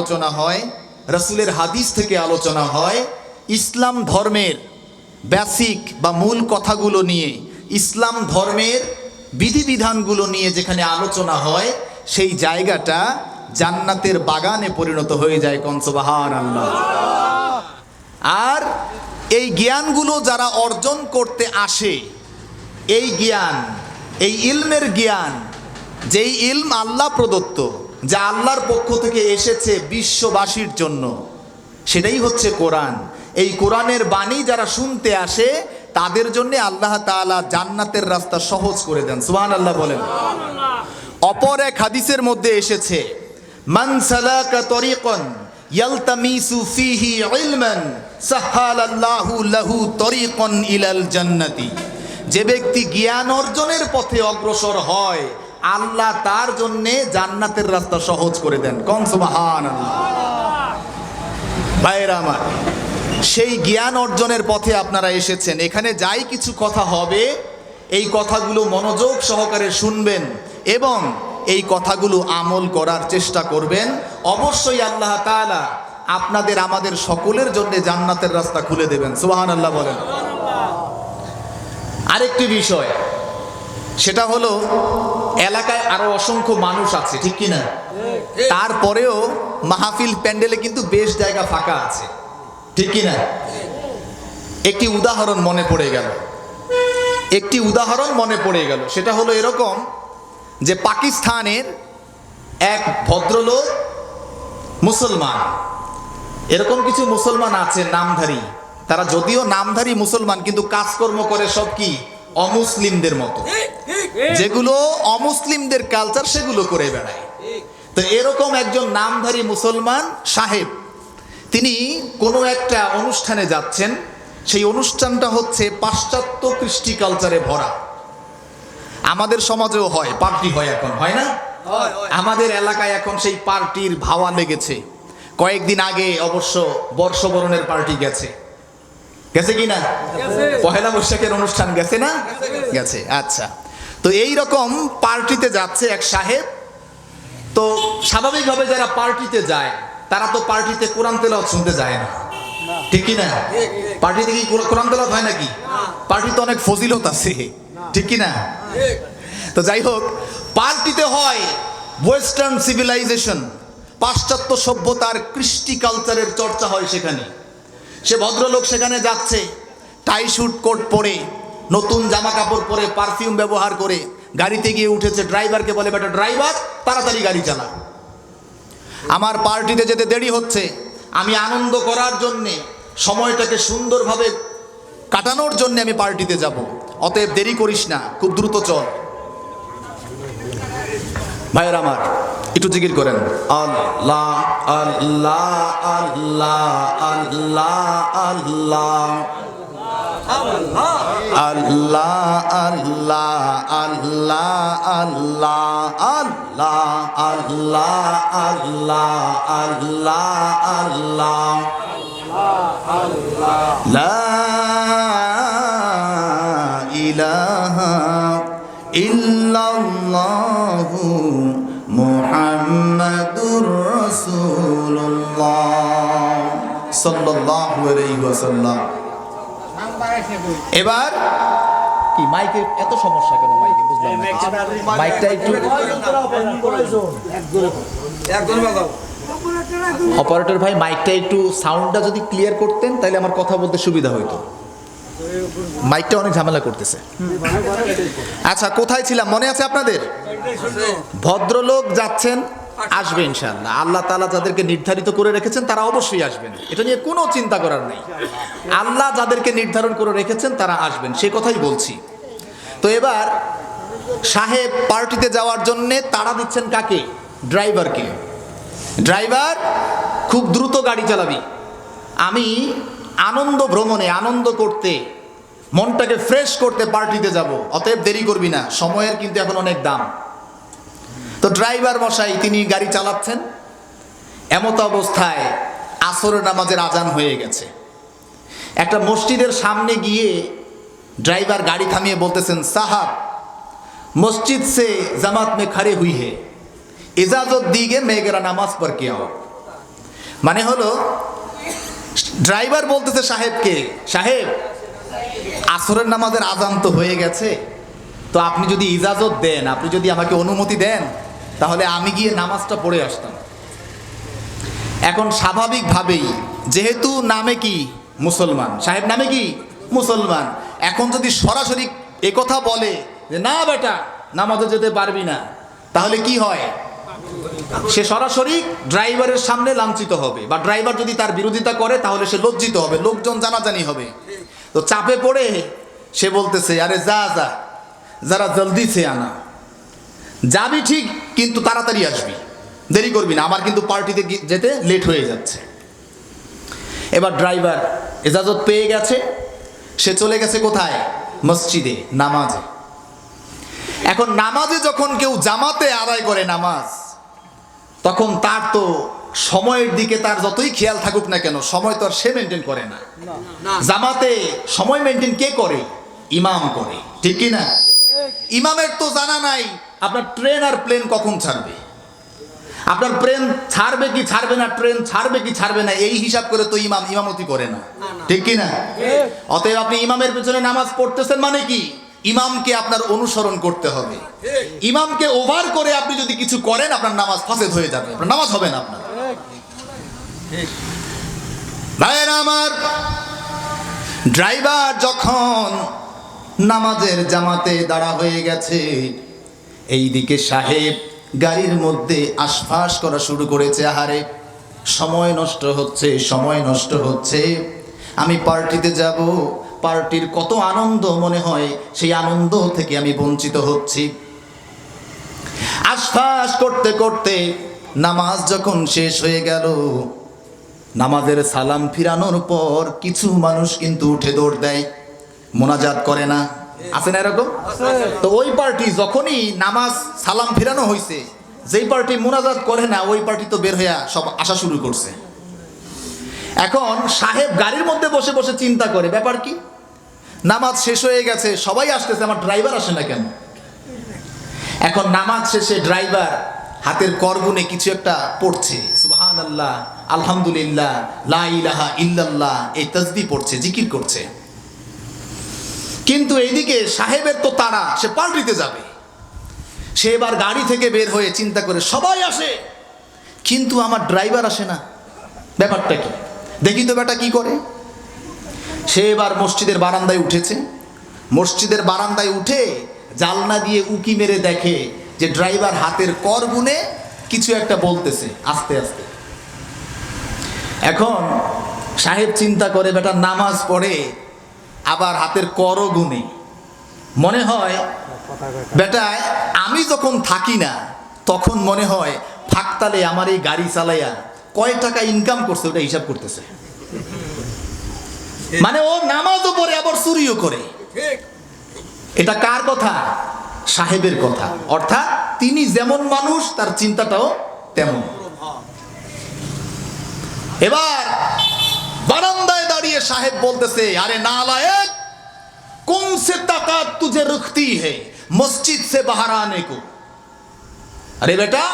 আলোচনা হয়, রাসূলের হাদিস থেকে আলোচনা হয়, ইসলাম ধর্মের বেসিক বা মূল কথাগুলো নিয়ে, ইসলাম ধর্মের বিধিবিধানগুলো নিয়ে যেখানে আলোচনা হয়, সেই জায়গাটা জান্নাতের বাগানে পরিণত হয়ে যায়। কোন সুবহানাল্লাহ। আর এই জ্ঞানগুলো যারা অর্জন করতে আসে, এই জ্ঞান, এই ইলমের জ্ঞান, যেই ইলম আল্লাহ প্রদত্ত, যা আল্লাহর পক্ষ থেকে এসেছে বিশ্ববাসীর জন্য, সেটাই হচ্ছে কোরআন। এই কোরআনের বাণী যারা শুনতে আসে তাদের জন্য আল্লাহ তাআলা জান্নাতের রাস্তা সহজ করে দেন। সুবহানাল্লাহ বলেন। অপর এক হাদিসের মধ্যে এসেছে, মান সালাকা তরিকান ইয়ালতামিসু ফিহি ইলমান সাহালাল্লাহু লাহু তরিকান ইলাল জান্নাতি। যে ব্যক্তি জ্ঞান অর্জনের পথে অগ্রসর হয়, আল্লাহ তার জন্য জান্নাতের রাস্তা সহজ করে দেন। কোন সুবহানাল্লাহ। ভাইরা আমার, সেই জ্ঞান অর্জনের পথে আপনারা এসেছেন। এখানে যাই কিছু কথা হবে, এই কথাগুলো মনোযোগ সহকারে শুনবেন এবং এই কথাগুলো আমল করার চেষ্টা করবেন। অবশ্যই আল্লাহ তাআলা আপনাদের আমাদের সকলের জন্য জান্নাতের রাস্তা খুলে দেবেন। সুবহানাল্লাহ বলেন। আরেকটি বিষয়, সেটা হলো এলাকায় আরো অসংখ্য মানুষ আছে, ঠিক কিনা? তারপরেও মাহফিল প্যান্ডেলে কিন্তু বেশ জায়গা ফাঁকা আছে, ঠিক কিনা? একটি উদাহরণ মনে পড়ে গেল, সেটা হলো এরকম যে পাকিস্তানের এক ভদ্রলোক মুসলমান, এরকম কিছু মুসলমান আছে নামধারী, তারা যদিও নামধারী মুসলমান কিন্তু কাজকর্ম করে সব কি অমুসলিমদের মতো, যেগুলো অমুসলিমদের কালচার সেগুলো করে বেড়ায়। তো এরকম একজন নামধারী মুসলমান সাহেব, তিনি কোনো একটা অনুষ্ঠানে যাচ্ছেন। সেই অনুষ্ঠানটা হচ্ছে পাশ্চাত্য কৃষ্টি কালচারে ভরা। আমাদের সমাজেও হয়, পার্টি হয়, এখন হয় না? আমাদের এলাকায় এখন সেই পার্টির ভাওয়া লেগেছে। কয়েকদিন আগে অবশ্য বর্ষবরণের পার্টি গেছে কি না? পহেলা বৈশাখের অনুষ্ঠান গেছে না? গেছে। আচ্ছা, তো এই রকম পার্টিতে যাচ্ছে এক সাহেব। তো স্বাভাবিকভাবে যারা পার্টিতে যায়, তারা তো পার্টিতে কোরআন তেলাওয়াত শুনতে যায় না, ঠিক কি না? পার্টিতে কি কোরআন তেলাওয়াত হয় নাকি? পার্টিতে অনেক ফজিলত আছে, ঠিক কি না? তো যাই হোক, পার্টিতে হয় ওয়েস্টার্ন সিভিলাইজেশন, পাশ্চাত্য সভ্যতার কৃষ্টি কালচারের চর্চা হয় সেখানে। সে ভদ্রলোক সেখানে যাচ্ছে, টাই শুট কোট পরে, নতুন জামা কাপড় পরে, পারফিউম ব্যবহার করে গাড়িতে গিয়ে উঠেছে। ড্রাইভারকে বলে, বেটা ড্রাইভার, তাড়াতাড়ি গাড়ি চালা, আমার পার্টিতে যেতে দেরি হচ্ছে। আমি আনন্দ করার জন্যে, সময়টাকে সুন্দরভাবে কাটানোর জন্য আমি পার্টিতে যাব, অতএব দেরি করিস না, খুব দ্রুত চল। ভাইয়ের আমার, একটু জিকির করেন, আল্লাহ আল্লাহ আল্লাহ আল্লাহ আল্লাহ আল্লাহ আল্লাহ আল্লাহ আল্লাহ আল্লাহ আল্লাহ আল্লাহ আল্লাহ লা ইলাহা ইল্লাল্লাহু মুহাম্মাদুর রাসূলুল্লাহ সাল্লাল্লাহু আলাইহি ওয়াসাল্লাম। এবার কি মাইকের এত সমস্যা কেন? মাইকে বুঝলাম না, মাইকটা একটু অপারেটর ভাই, মাইকটা একটু সাউন্ডটা যদি ক্লিয়ার করতেন তাহলে আমার কথা বলতে সুবিধা হইতো। মাইকটা অনেক ঝামেলা করতেছে। আচ্ছা, কোথায় ছিলাম? মনে আছে আপনাদের? ভদ্রলোক যাচ্ছেন, আসবে ইনশাআল্লাহ। আল্লাহ তাআলা যাদেরকে নির্ধারিত করে রেখেছেন তারা অবশ্যই আসবেন, এটা নিয়ে কোনো চিন্তা করার নেই। আল্লাহ যাদেরকে নির্ধারণ করে রেখেছেন তারা আসবেন, সে কথাই বলছি। তো এবার সাহেব পার্টিতে যাওয়ার জন্যে তাড়া দিচ্ছেন কাকে? ড্রাইভারকে। ড্রাইভার, খুব দ্রুত গাড়ি চালাবি, আমি আনন্দ ভ্রমণে, আনন্দ করতে, মনটাকে ফ্রেশ করতে পার্টিতে যাব, অতএব দেরি করবি না, সময়ের কিন্তু এখন অনেক দাম। তো ড্রাইভার মশাই তিনি গাড়ি চালাচ্ছেন। এমত অবস্থায় আসরের নামাজের আজান হয়ে গেছে। একটা মসজিদের সামনে গিয়ে ড্রাইভার গাড়ি থামিয়ে বলতেছেন, সাহাব মসজিদ সে জামাত মে খড়ে হুই হে, इजाजत दी गई मैं नामाज पढ़ के आओ। মানে হলো ড্রাইভার বলতেছে সাহেবকে, সাহেব আসরের নামাজের আজান তো হয়ে গেছে, তো আপনি যদি ইজাজত দেন, আপনি যদি আমাকে অনুমতি দেন, তাহলে আমি গিয়ে নামাজটা পড়ে আসতাম। এখন স্বাভাবিকভাবেই যেহেতু নামে কি মুসলমান, সাহেব নামে কি মুসলমান, এখন যদি সরাসরি একথা বলে যে না বেটা নামাজে যেতে পারবি না, তাহলে কি হয়? সে সরাসরি ড্রাইভারের সামনে লাঞ্ছিত হবে, বা ড্রাইভার যদি তার বিরোধিতা করে তাহলে সে লজ্জিত হবে, লোকজন জানাজানি হবে। তো চাপে পড়ে সে বলতেছে আরে যা যা, যারা জলদি সে আনা, যাবি ঠিক কিন্তু তাড়াতাড়ি আসবি, দেরি করবি না, আমার কিন্তু পার্টিতে যেতে লেট হয়ে যাচ্ছে। এবার ড্রাইভার এজাজত পেয়ে গেছে, সে চলে গেছে কোথায়? মসজিদে নামাজে। এখন নামাজে যখন কেউ জামাতে আদায় করে নামাজ, তখন তার তো সময়ের দিকে তার যতই খেয়াল থাকুক না কেন, সময় তো আর সে মেনটেন করে না। জামাতে সময় মেনটেন কে করে? ইমাম করে, ঠিক কি না? ইমামের তো জানা নাই আপনার ট্রেন আর প্লেন কখন ছাড়বে, আপনার প্লেন ছাড়বে কি ছাড়বে না, ট্রেন ছাড়বে কি ছাড়বে না, এই হিসাব করে তো ইমাম ইমামতি করে না, ঠিক কি না? অতএব আপনি ইমামের পেছনে নামাজ পড়তেছেন মানে কি? ইমামকে আপনার অনুসরণ করতে হবে। ইমামকে ওভার করে আপনি যদি কিছু করেন, আপনার নামাজ ফাসেদ হয়ে যাবে, আপনার নামাজ হবে না। আপনার ভাইয়েরা আমার, ড্রাইভার যখন নামাজের জামাতে দাঁড়া হয়ে গেছে, এইদিকে সাহেব গাড়ির মধ্যে আশফাস করা শুরু করেছে, আহারে সময় নষ্ট হচ্ছে, সময় নষ্ট হচ্ছে, আমি পার্টিতে যাব, পার্টির কত আনন্দ, মনে হয় সেই আনন্দ থেকে আমি বঞ্চিত হচ্ছি। আশফাস করতে করতে নামাজ যখন শেষ হয়ে গেল, নামাজের সালাম ফিরানোর পর কিছু মানুষ কিন্তু উঠে দৌড় দেয়, মোনাজাত করে না, আছে না এরকম? তো ওই পার্টি যখনই নামাজ সালাম ফিরানো হয়েছে, যেই পার্টি মোনাজাত করে না, ওই পার্টি তো বের হইয়া সব আসা শুরু করছে। এখন সাহেব গাড়ির মধ্যে বসে বসে চিন্তা করে, ব্যাপার কি, নামাজ শেষ হয়ে গেছে, সবাই আসতেছে, আমার ড্রাইভার আসে না কেন? এখন নামাজ শেষে ড্রাইভার হাতের করগুনে কিছু একটা পড়ছে, সুবহানাল্লাহ, আলহামদুলিল্লাহ, লা ইলাহা ইল্লাল্লাহ, এই তাসবিহ পড়ছে, জিকির করছে। কিন্তু এইদিকে সাহেবের তো তাড়া, সে পাল্টিতে যাবে। সে এবার গাড়ি থেকে বের হয়ে চিন্তা করে, সবাই আসে কিন্তু আমার ড্রাইভার আসে না, ব্যাপারটা কি, দেখি তো বেটা কি করে। সে এবার মসজিদের বারান্দায় উঠেছে, মসজিদের বারান্দায় উঠে জালনা দিয়ে উকি মেরে দেখে যে ড্রাইভার হাতের কর গুনে কিছু একটা বলতেছে আস্তে আস্তে। এখন সাহেব চিন্তা করে, বেটা নামাজ পড়ে আবার হাতের করও গুনে, মনে হয় বেটা আমি যখন থাকি না তখন মনে হয় ফাঁকতালে আমার এই গাড়ি চালাইয়া কয় টাকা ইনকাম করছে ওটা হিসাব করতেছে। মানে ও নামাজও পড়ে আবার চুরিও করে। এটা কার কথা? সাহেবের কথা। অর্থাৎ তিনি যেমন মানুষ, তার চিন্তাটাও তেমন। এবার বারান্দায় দাঁড়িয়ে সাহেব বলতেছে, আরে নালায়েক, কোন সে তাকাত তুঝে রুখতি হে মসজিদ সে বাহার আনে কো। আরে বেটা,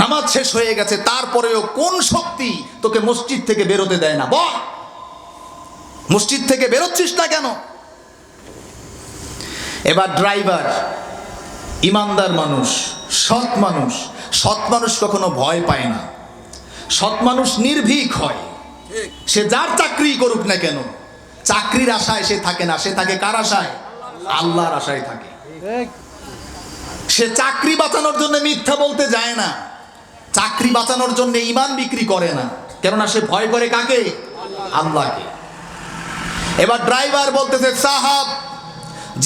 নামাজ শেষ হয়ে গেছে, তারপরেও কোন শক্তি তোকে মসজিদ থেকে বেরোতে দেয় না? বল, মসজিদ থেকে বেরোচ্ছিস না কেন? এবার ড্রাইভার ইমানদার মানুষ, সৎ মানুষ, সৎ মানুষ কখনো ভয় পায় না, সৎ মানুষ নির্ভীক হয়। সে যার চাকরি করুক না কেন, চাকরির আশায় সে থাকে না, সে থাকে কার আশায়? আল্লাহর আশায় থাকে। সে চাকরি বাঁচানোর জন্য মিথ্যা বলতে যায় না, চাকরি বাঁচানোর জন্য ঈমান বিক্রি করে না, কেননা সে ভয় করে কাকে? আল্লাহকে। এবার ড্রাইভার বলতেছে, সাহাব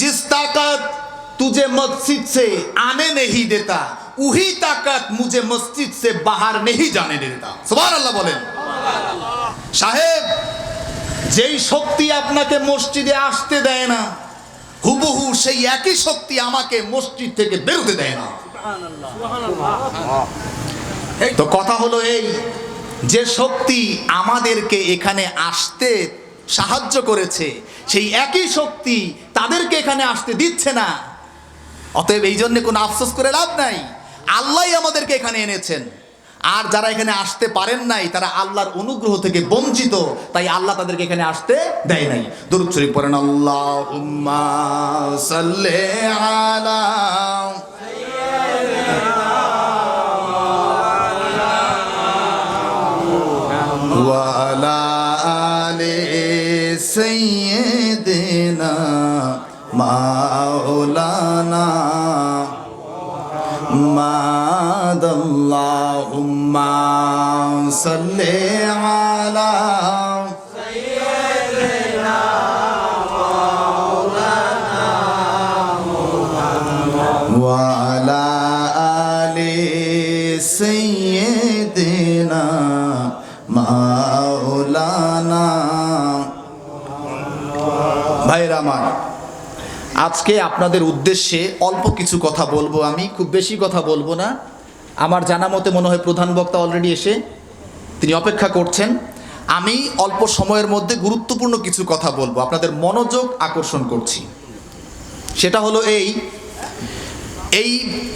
जिस ताकत तुझे मस्जिद से आने नहीं देता, वही ताकत मुझे मस्जिद से बाहर नहीं जाने देता। সুবহানাল্লাহ বলেন। সাহেব, যেই শক্তি আপনাকে মসজিদে আসতে দেয় না, হুবহু সেই একই শক্তি আমাকে মসজিদ থেকে বেরোতে দেয় না। তো কথা হলো এই, যে শক্তি আমাদেরকে এখানে আসতে সাহায্য করেছে, সেই একই শক্তি তাদেরকে এখানে আসতে দিচ্ছে না। অতএব এই জন্য কোনো আফসোস করে লাভ নাই, আল্লাহই আমাদেরকে এখানে এনেছেন, আর যারা এখানে আসতে পারেন নাই তারা আল্লাহর অনুগ্রহ থেকে বঞ্চিত, তাই আল্লাহ তাদেরকে এখানে আসতে দেয় নাই। দরুদ শরীফ পড়েন, আল্লাহুম্মা সাল্লি আলা ওয়া আলা আলি সাইয়্যিদিনা মাওলানা আল্লাহুম্মা সাল্লি আলা সাইয়্যিদিনা মাওলানা ওয়া আলা আলি সাইয়্যিদিনা মাওলানা। ভাইরা আমার, আজকে আপনাদের উদ্দেশ্যে অল্প কিছু কথা বলবো। আমি খুব বেশি কথা বলবো না। আমার জানা মতে মনে হয় প্রধান বক্তা অলরেডি এসে তিনি অপেক্ষা করছেন। আমি অল্প সময়ের মধ্যে গুরুত্বপূর্ণ কিছু কথা বলবো, আপনাদের মনোযোগ আকর্ষণ করছি। সেটা হলো এই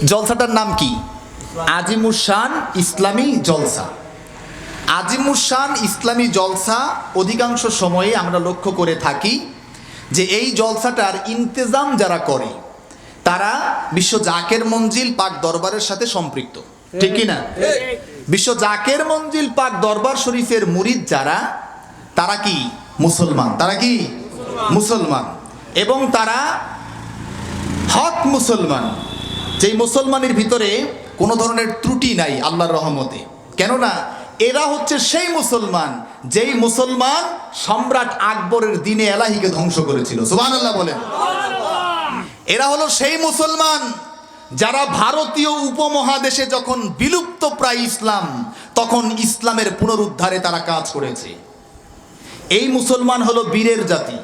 জলসাটার নাম কি? আজিমুস শান ইসলামী জলসা। আজিমুস শান ইসলামী জলসা অধিকাংশ সময়ে আমরা লক্ষ্য করে থাকি যে এই জলসাটার ইন্তেজাম যারা করে তারা বিশ্ব জাকের মঞ্জিল পাক দরবারের সাথে সম্পৃক্ত, ঠিক কি না? বিশ্ব জাকের মঞ্জিল পাক দরবার শরীফের মুরিদ যারা, তারা কি মুসলমান? তারা কি মুসলমান? এবং তারা হক মুসলমান, যেই মুসলমানের ভিতরে কোনো ধরনের ত্রুটি নাই আল্লাহর রহমতে। কেননা এরা হচ্ছে সেই মুসলমান যেই মুসলমান সম্রাট আকবরের দিনে এলাহিকে ধ্বংস করেছিল। সুবহানাল্লাহ বলেন। এরা হলো সেই মুসলমান যারা ভারতীয় উপমহাদেশে যখন বিলুপ্ত প্রায় ইসলাম, তখন ইসলামের পুনরুদ্ধারে তারা কাজ করেছে। এই মুসলমান হলো বীরের জাতি।